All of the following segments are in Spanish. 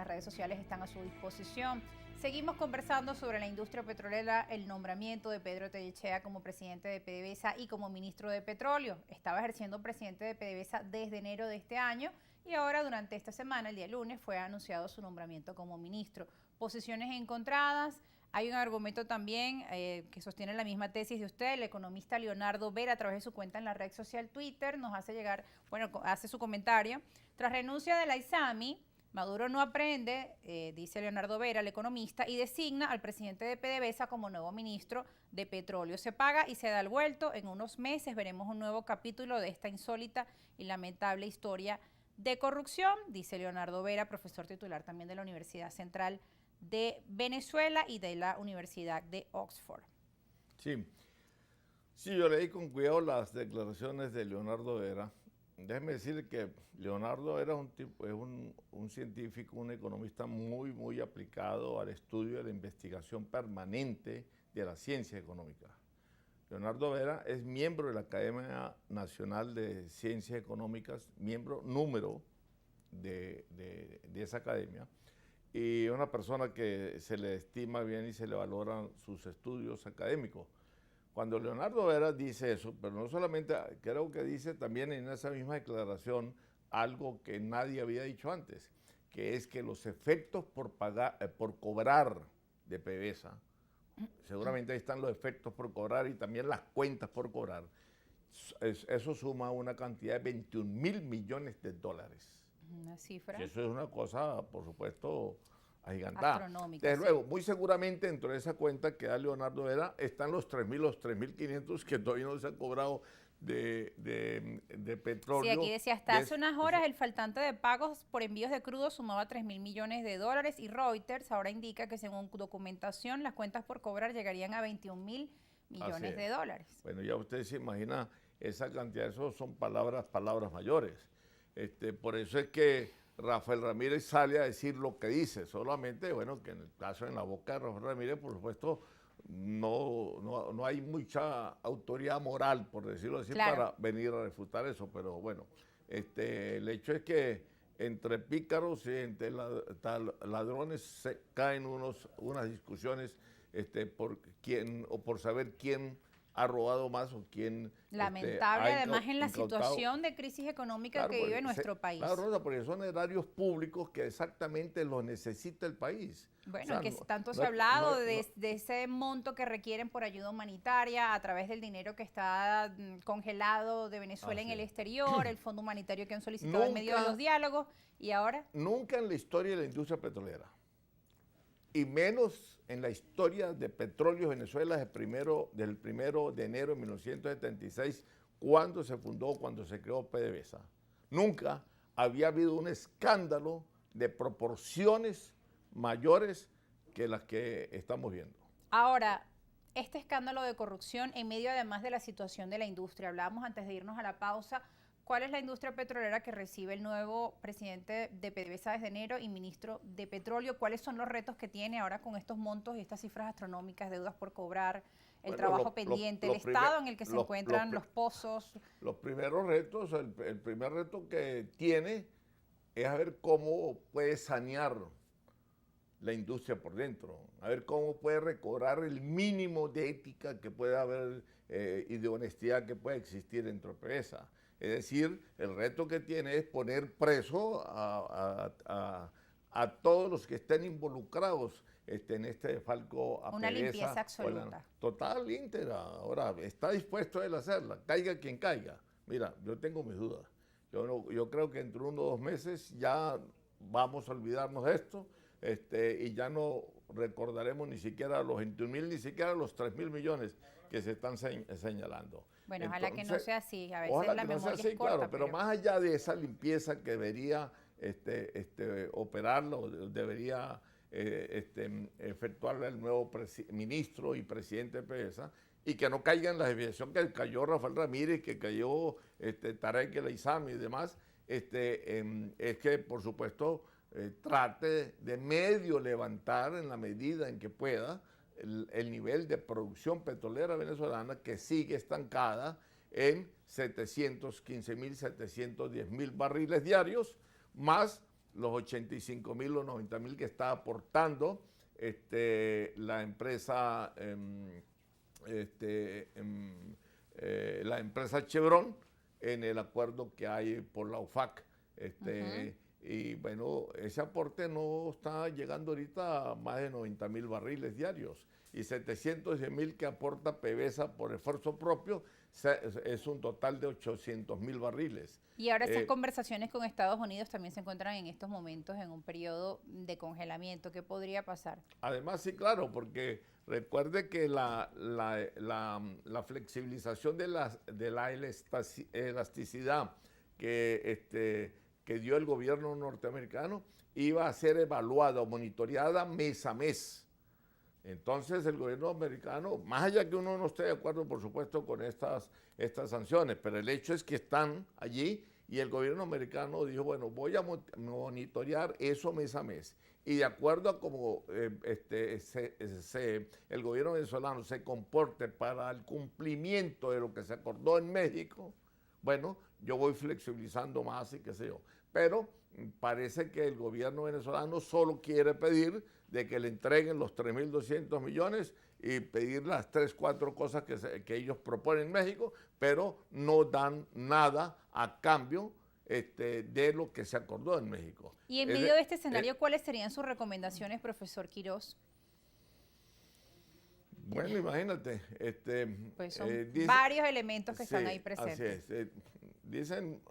las redes sociales están a su disposición. Seguimos conversando sobre la industria petrolera, el nombramiento de Pedro Tellechea como presidente de PDVSA y como ministro de Petróleo. Estaba ejerciendo presidente de PDVSA desde enero de este año y ahora durante esta semana, el día lunes, fue anunciado su nombramiento como ministro. Posiciones encontradas. Hay un argumento también que sostiene la misma tesis de usted. El economista Leonardo Vera, a través de su cuenta en la red social Twitter, nos hace llegar, hace su comentario. Tras renuncia de la ISAMI, Maduro no aprende, dice Leonardo Vera, el economista, y designa al presidente de PDVSA como nuevo ministro de Petróleo. Se paga y se da el vuelto. En unos meses veremos un nuevo capítulo de esta insólita y lamentable historia de corrupción, dice Leonardo Vera, profesor titular también de la Universidad Central de Venezuela y de la Universidad de Oxford. Sí, yo leí con cuidado las declaraciones de Leonardo Vera. Déjeme decir que Leonardo Vera es un científico, un economista muy aplicado al estudio de la investigación permanente de la ciencia económica. Leonardo Vera es miembro de la Academia Nacional de Ciencias Económicas, miembro número de esa academia, y una persona que se le estima bien y se le valoran sus estudios académicos. Cuando Leonardo Vera dice eso, pero no solamente, creo que dice también en esa misma declaración algo que nadie había dicho antes, que es que los efectos por cobrar de PDVSA, seguramente ahí están los efectos por cobrar y también las cuentas por cobrar, eso suma una cantidad de 21.000 millones de dólares. Una cifra. Y eso es una cosa, por supuesto, agigantada. Astronómica. Desde luego, muy seguramente dentro de esa cuenta que da Leonardo Vera están los 3.000, los 3.500 que todavía no se han cobrado de petróleo. Sí, aquí decía, hasta hace unas horas el faltante de pagos por envíos de crudo sumaba 3.000 millones de dólares y Reuters ahora indica que según documentación las cuentas por cobrar llegarían a 21.000 millones de dólares. Bueno, ya usted se imagina esa cantidad, eso son palabras mayores. Por eso es que Rafael Ramírez sale a decir lo que dice, solamente, bueno, que en el caso en la boca de Rafael Ramírez, por supuesto, no hay mucha autoridad moral, por decirlo así, claro, para venir a refutar eso, pero bueno, el hecho es que entre pícaros y entre ladrones se caen unas discusiones por quién o por saber quién ha robado más o quién... Lamentable, además, en la situación de crisis económica que vive nuestro país. Claro, Rosa, porque son erarios públicos que exactamente los necesita el país. Bueno, o sea, que tanto se ha hablado de ese monto que requieren por ayuda humanitaria a través del dinero que está congelado de Venezuela en el exterior, el fondo humanitario que han solicitado en medio de los diálogos, y ahora... Nunca en la historia de la industria petrolera, y menos en la historia de Petróleo Venezuela del 1 de enero de 1976, cuando se fundó, cuando se creó PDVSA. Nunca había habido un escándalo de proporciones mayores que las que estamos viendo. Ahora, este escándalo de corrupción en medio además de la situación de la industria, hablábamos antes de irnos a la pausa, ¿cuál es la industria petrolera que recibe el nuevo presidente de PDVSA desde enero y ministro de Petróleo? ¿Cuáles son los retos que tiene ahora con estos montos y estas cifras astronómicas, deudas por cobrar, el trabajo pendiente, el estado en el que se encuentran los pozos? Los primeros retos, el primer reto que tiene es a ver cómo puede sanear la industria por dentro, a ver cómo puede recobrar el mínimo de ética que pueda haber y de honestidad que pueda existir dentro de PDVSA. Es decir, el reto que tiene es poner preso a todos los que estén involucrados en este desfalco a PDVSA. Una limpieza absoluta. Total, íntegra. Ahora, está dispuesto él a hacerla, caiga quien caiga. Mira, yo tengo mis dudas. Yo creo que entre 1 o 2 meses ya vamos a olvidarnos de esto y ya no recordaremos ni siquiera los 21.000, ni siquiera los 3.000 millones que se están señalando. Bueno, ojalá que no sea así, a veces la memoria es corta. Claro, pero más allá de esa limpieza que debería operarlo, debería efectuarla el nuevo ministro y presidente de PDVSA, y que no caiga en la desviación que cayó Rafael Ramírez, que cayó Tarek El Aissami y demás, es que, por supuesto, trate de medio levantar en la medida en que pueda el nivel de producción petrolera venezolana, que sigue estancada en 715.000, 710.000 barriles diarios, más los 85.000 o 90.000 que está aportando la empresa la empresa Chevron en el acuerdo que hay por la OFAC. Y bueno, ese aporte no está llegando ahorita a más de 90.000 barriles diarios. Y 710.000 que aporta PDVSA por esfuerzo propio, es un total de 800.000 barriles. Y ahora esas conversaciones con Estados Unidos también se encuentran en estos momentos en un periodo de congelamiento. ¿Qué podría pasar? Además, sí, claro, porque recuerde que la flexibilización de la elasticidad que dio el gobierno norteamericano iba a ser evaluada o monitoreada mes a mes. Entonces el gobierno americano, más allá que uno no esté de acuerdo, por supuesto, con estas sanciones, pero el hecho es que están allí y el gobierno americano dijo, bueno, voy a monitorear eso mes a mes. Y de acuerdo a cómo el gobierno venezolano se comporte para el cumplimiento de lo que se acordó en México, bueno, yo voy flexibilizando más y qué sé yo. Pero parece que el gobierno venezolano solo quiere pedir de que le entreguen los 3.200 millones y pedir las 3, 4 cosas que ellos proponen en México, pero no dan nada a cambio de lo que se acordó en México. Y en medio de este escenario, ¿cuáles serían sus recomendaciones, profesor Quiroz? Bueno, imagínate. Pues son varios elementos que están ahí presentes. Así es. Dicen,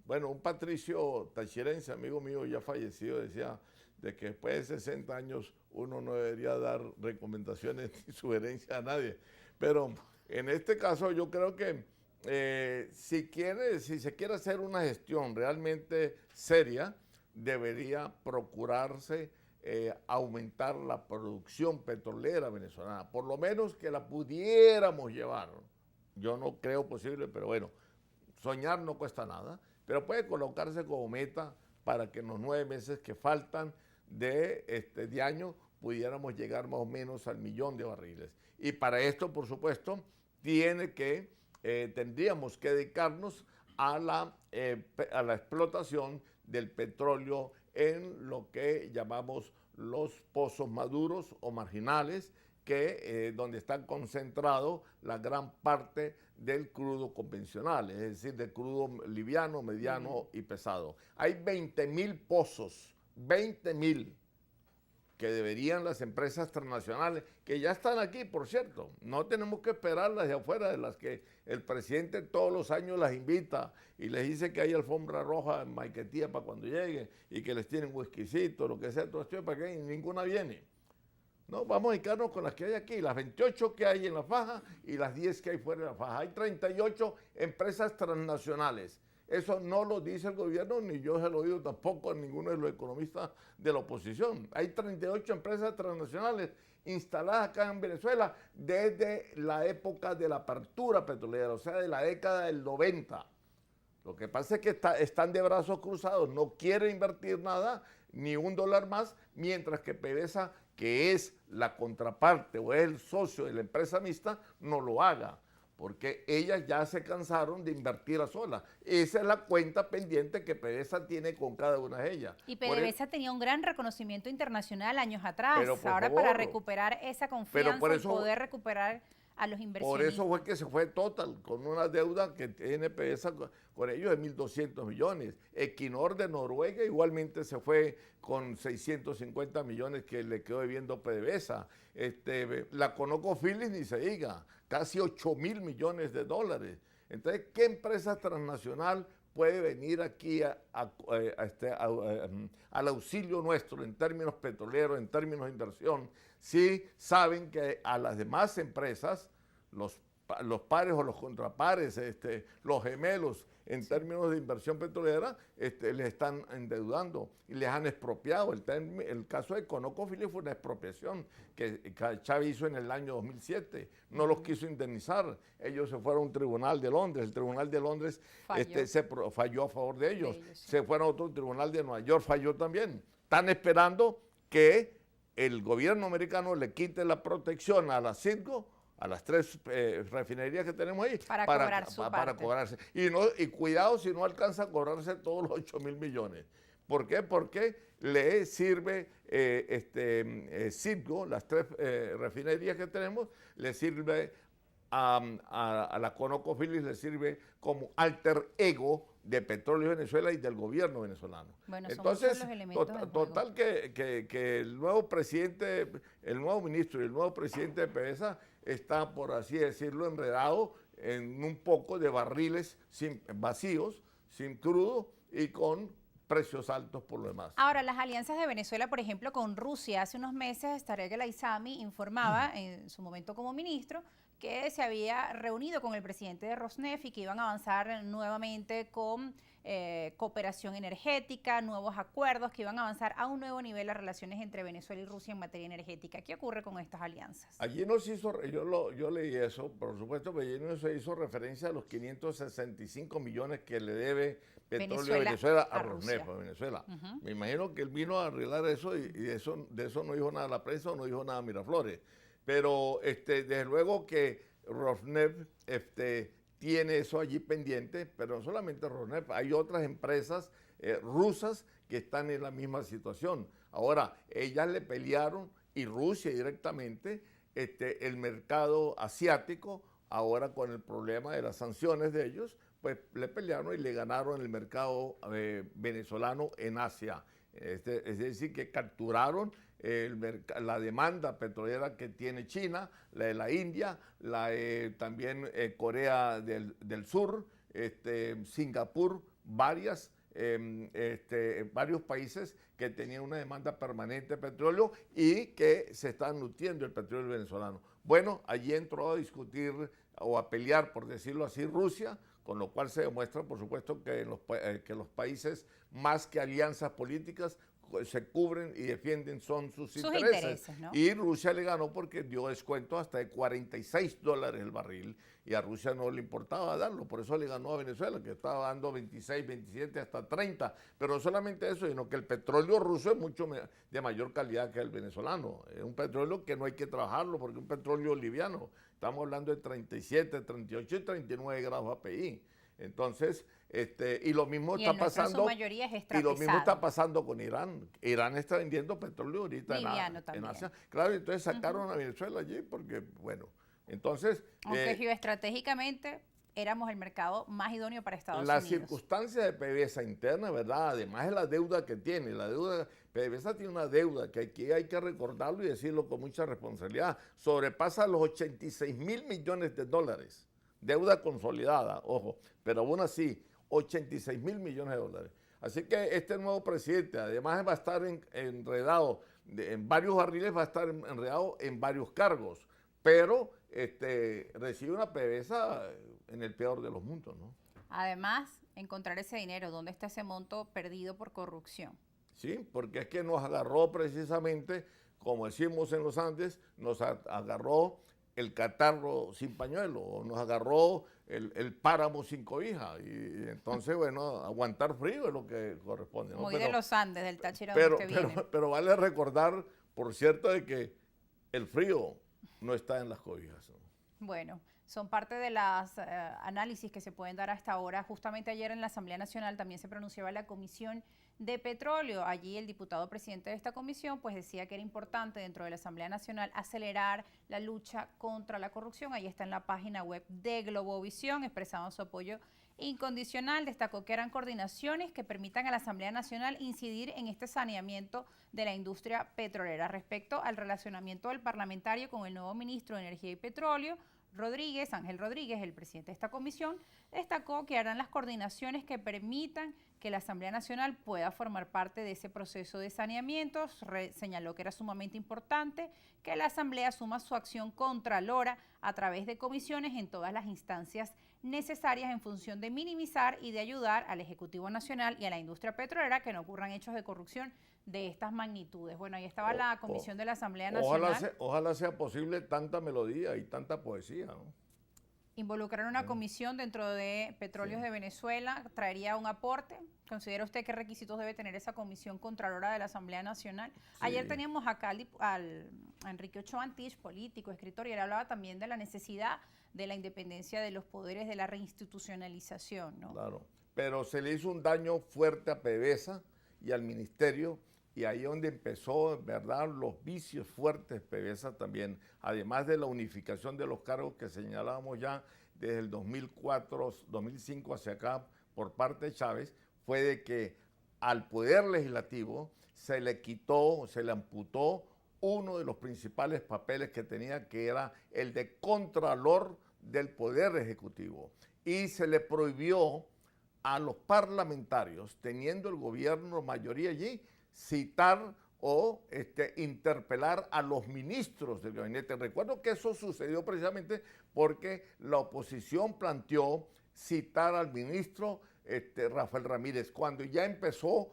bueno, un patricio tachirense, amigo mío ya fallecido, decía de que después de 60 años uno no debería dar recomendaciones ni sugerencias a nadie. Pero en este caso yo creo que si se quiere hacer una gestión realmente seria, debería procurarse aumentar la producción petrolera venezolana, por lo menos que la pudiéramos llevar. Yo no creo posible, pero bueno, soñar no cuesta nada, pero puede colocarse como meta para que en los 9 meses que faltan de año pudiéramos llegar más o menos al 1.000.000 de barriles. Y para esto, por supuesto, tendríamos que dedicarnos a la explotación del petróleo en lo que llamamos los pozos maduros o marginales, donde están concentrados la gran parte del crudo convencional, es decir, del crudo liviano, mediano y pesado. Hay 20.000 pozos, 20.000, que deberían las empresas transnacionales, que ya están aquí, por cierto. No tenemos que esperarlas de afuera, de las que el presidente todos los años las invita y les dice que hay alfombra roja en Maiquetía para cuando lleguen y que les tienen whiskycito, lo que sea, todo esto para que ninguna viene. No, vamos a dedicarnos con las que hay aquí, las 28 que hay en la faja y las 10 que hay fuera de la faja. Hay 38 empresas transnacionales. Eso no lo dice el gobierno, ni yo se lo he oído tampoco a ninguno de los economistas de la oposición. Hay 38 empresas transnacionales instaladas acá en Venezuela desde la época de la apertura petrolera, o sea, de la década del 90. Lo que pasa es que están de brazos cruzados, no quieren invertir nada, ni $1 más, mientras que PDVSA, que es la contraparte o es el socio de la empresa mixta, no lo haga, porque ellas ya se cansaron de invertir a solas. Esa es la cuenta pendiente que PDVSA tiene con cada una de ellas. Y PDVSA tenía un gran reconocimiento internacional años atrás. Ahora, favor, para recuperar esa confianza y poder recuperar a los inversionistas. Por eso fue que se fue Total con una deuda que tiene PDVSA con ellos de 1.200 millones. Equinor de Noruega igualmente se fue con 650 millones que le quedó debiendo PDVSA. La ConocoPhillips ni se diga, casi 8.000 millones de dólares. Entonces, ¿qué empresa transnacional puede venir aquí al auxilio nuestro en términos petroleros, en términos de inversión, si saben que a las demás empresas, los pares o los contrapares, los gemelos, en términos de inversión petrolera, les están endeudando y les han expropiado? El caso de ConocoPhillips fue una expropiación que Chávez hizo en el año 2007. No los quiso indemnizar. Ellos se fueron a un tribunal de Londres. El tribunal de Londres falló a favor de ellos. Se fueron a otro tribunal de Nueva York, falló también. Están esperando que el gobierno americano le quite la protección a la Citgo, a las 3 refinerías que tenemos ahí, para cobrarse. Y cuidado si no alcanza a cobrarse todos los 8.000 millones. ¿Por qué? Porque le sirve Citgo, las 3 refinerías que tenemos, le sirve a la ConocoPhillips, le sirve como alter ego de Petróleo Venezuela y del gobierno venezolano. Bueno, Entonces, son los elementos total que el nuevo presidente, el nuevo ministro y el nuevo presidente de PDVSA está, por así decirlo, enredado en un poco de barriles vacíos, sin crudo y con precios altos por lo demás. Ahora, las alianzas de Venezuela, por ejemplo, con Rusia, hace unos meses Tarek El Aissami informaba en su momento como ministro que se había reunido con el presidente de Rosneft y que iban a avanzar nuevamente con cooperación energética, nuevos acuerdos, que iban a avanzar a un nuevo nivel las relaciones entre Venezuela y Rusia en materia energética. ¿Qué ocurre con estas alianzas? Allí no se hizo, yo leí eso, por supuesto, pero allí no se hizo referencia a los 565 millones que le debe Petróleo Venezuela a Rosneft, a Venezuela. Me imagino que él vino a arreglar eso y de eso no dijo nada la prensa, no dijo nada Miraflores. Pero desde luego que Rosneft tiene eso allí pendiente, pero no solamente Rosneft, hay otras empresas rusas que están en la misma situación. Ahora, ellas le pelearon, y Rusia directamente, el mercado asiático, ahora con el problema de las sanciones de ellos, pues le pelearon y le ganaron el mercado venezolano en Asia. Es decir, que capturaron la demanda petrolera que tiene China, la de la India, también Corea del Sur, Singapur, varios países que tenían una demanda permanente de petróleo y que se están nutriendo el petróleo venezolano. Bueno, allí entró a discutir o a pelear, por decirlo así, Rusia, con lo cual se demuestra, por supuesto, que los países, más que alianzas políticas, se cubren y defienden son sus intereses, ¿no? Y Rusia le ganó porque dio descuento hasta de $46 el barril y a Rusia no le importaba darlo, por eso le ganó a Venezuela, que estaba dando 26, 27, hasta 30, pero no solamente eso, sino que el petróleo ruso es mucho de mayor calidad que el venezolano, es un petróleo que no hay que trabajarlo porque es un petróleo liviano, estamos hablando de 37, 38 y 39 grados API. Entonces, y lo mismo está pasando. Y lo mismo está pasando con Irán. Irán está vendiendo petróleo ahorita en Asia. Claro, entonces sacaron a Venezuela allí porque, bueno, entonces. Aunque geoestratégicamente éramos el mercado más idóneo para Estados Unidos. Las circunstancias de PDVSA interna, ¿verdad? Además de la deuda que tiene, PDVSA tiene una deuda que aquí hay que recordarlo y decirlo con mucha responsabilidad. Sobrepasa los 86 mil millones de dólares. Deuda consolidada, ojo, pero aún así, 86 mil millones de dólares. Así que este nuevo presidente, además va a estar enredado en varios barriles, va a estar enredado en varios cargos, pero recibe una PDVSA en el peor de los mundos, ¿no? Además, encontrar ese dinero, ¿dónde está ese monto perdido por corrupción? Sí, porque es que nos agarró precisamente, como decimos en los Andes, nos agarró el catarro sin pañuelo, o nos agarró el páramo sin cobija, y entonces, bueno, aguantar frío es lo que corresponde, ¿no? Muy de los Andes, del Táchira donde usted viene. Pero vale recordar, por cierto, de que el frío no está en las cobijas, ¿no? Bueno, son parte de los análisis que se pueden dar hasta ahora. Justamente ayer en la Asamblea Nacional también se pronunciaba la Comisión de Petróleo. Allí el diputado presidente de esta comisión pues decía que era importante dentro de la Asamblea Nacional acelerar la lucha contra la corrupción. Ahí está en la página web de Globovisión, expresaban su apoyo incondicional. Destacó que eran coordinaciones que permitan a la Asamblea Nacional incidir en este saneamiento de la industria petrolera. Respecto al relacionamiento del parlamentario con el nuevo ministro de Energía y Petróleo, Ángel Rodríguez, el presidente de esta comisión, destacó que harán las coordinaciones que permitan que la Asamblea Nacional pueda formar parte de ese proceso de saneamiento. Señaló que era sumamente importante que la Asamblea asuma su acción contralora a través de comisiones en todas las instancias necesarias en función de minimizar y de ayudar al Ejecutivo Nacional y a la industria petrolera que no ocurran hechos de corrupción de estas magnitudes. Bueno, ahí estaba la comisión de la Asamblea Nacional. Ojalá sea posible tanta melodía y tanta poesía, ¿no? Involucrar una comisión dentro de Petróleos de Venezuela traería un aporte. ¿Considera usted qué requisitos debe tener esa comisión contralora de la Asamblea Nacional? Sí. Ayer teníamos acá a Enrique Ochoa Antich, político, escritor, y él hablaba también de la necesidad de la independencia de los poderes, de la reinstitucionalización, ¿no? Claro, pero se le hizo un daño fuerte a PDVSA y al ministerio, y ahí es donde empezó, ¿verdad?, los vicios fuertes PDVSA también, además de la unificación de los cargos que señalábamos ya desde el 2004, 2005 hacia acá por parte de Chávez, fue de que al Poder Legislativo se le quitó, se le amputó uno de los principales papeles que tenía, que era el de Contralor del Poder Ejecutivo. Y se le prohibió a los parlamentarios, teniendo el gobierno mayoría allí, citar o interpelar a los ministros del gabinete. Recuerdo que eso sucedió precisamente porque la oposición planteó citar al ministro Rafael Ramírez, cuando ya empezó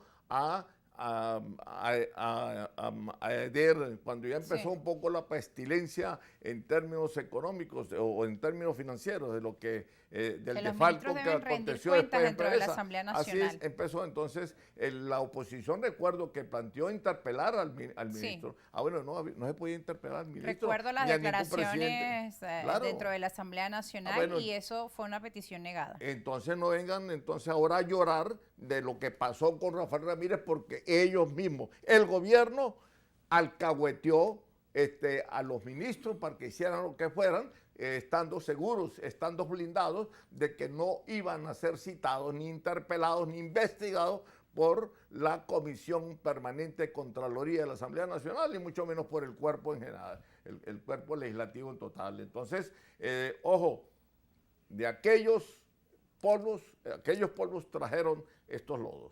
cuando ya empezó un poco la pestilencia en términos económicos o en términos financieros de lo que del defalco que aconteció después dentro de la Asamblea Nacional. Así empezó entonces la oposición, recuerdo que planteó interpelar al ministro. Sí. Bueno, no se podía interpelar al ministro. Recuerdo las declaraciones dentro de la Asamblea Nacional y eso fue una petición negada. Entonces no vengan ahora a llorar de lo que pasó con Rafael Ramírez, porque ellos mismos, el gobierno alcahueteó a los ministros para que hicieran lo que fueran, estando seguros, estando blindados de que no iban a ser citados, ni interpelados, ni investigados por la Comisión Permanente de Contraloría de la Asamblea Nacional, y mucho menos por el cuerpo en general, el cuerpo legislativo en total. Entonces, ojo, de aquellos polvos trajeron estos lodos.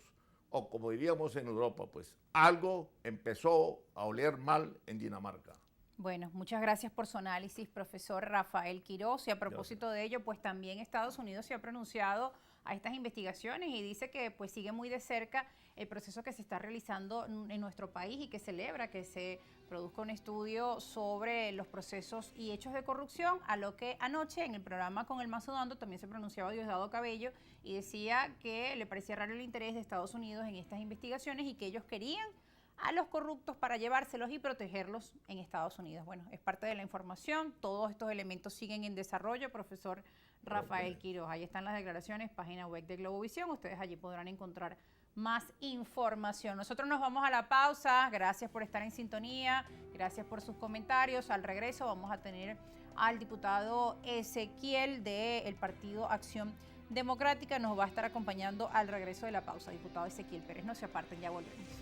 O como diríamos en Europa, pues algo empezó a oler mal en Dinamarca. Bueno, muchas gracias por su análisis, profesor Rafael Quiroz. Y a propósito de ello, pues también Estados Unidos se ha pronunciado a estas investigaciones y dice que pues sigue muy de cerca el proceso que se está realizando en nuestro país y que celebra que se produzca un estudio sobre los procesos y hechos de corrupción, a lo que anoche en el programa con el Mazo Dando también se pronunciaba Diosdado Cabello y decía que le parecía raro el interés de Estados Unidos en estas investigaciones y que ellos querían a los corruptos para llevárselos y protegerlos en Estados Unidos. Bueno, es parte de la información, todos estos elementos siguen en desarrollo, profesor Rafael Quiroz. Ahí están las declaraciones, página web de Globovisión, ustedes allí podrán encontrar más información. Nosotros nos vamos a la pausa, gracias por estar en sintonía, gracias por sus comentarios. Al regreso vamos a tener al diputado Ezequiel del Partido Acción Democrática, nos va a estar acompañando al regreso de la pausa. Diputado Ezequiel Pérez, no se aparten, ya volvemos.